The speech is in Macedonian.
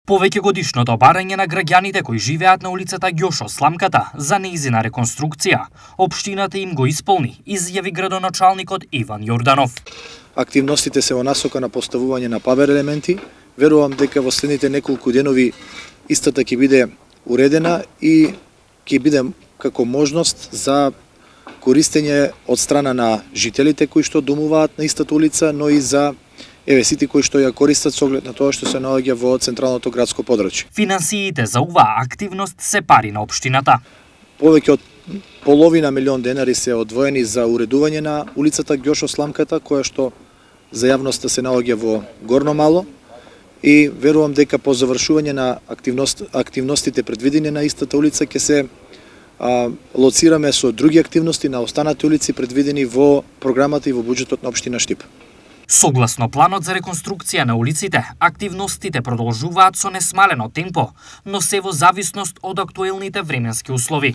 Повеќегодишното барање на граѓаните кои живеат на улицата Ѓошо Сламката за нејзина реконструкција, општината им го исполни, изјави градоначалникот Иван Јорданов. Активностите се во насока на поставување на павер елементи. Верувам дека во следните неколку денови истата ќе биде уредена и ќе биде како можност за користење од страна на жителите кои што домуваат на истата улица, но и за сите кои што ја користат со оглед на тоа што се наоѓа во централното градско подрачје. Финансиите за оваа активност се пари на општината. Повеќе од половина милион денари се одвоени за уредување на улицата Ѓошо Сламката, која што за јавноста се наоѓа во Горно Мало, и верувам дека по завршување на активностите предвидени на истата улица ќе се лоцираме со други активности на останати улици предвидени во програмата и во буџетот на општина Штип. Согласно планот за реконструкција на улиците, активностите продолжуваат со несмалено темпо, но се во зависност од актуелните временски услови.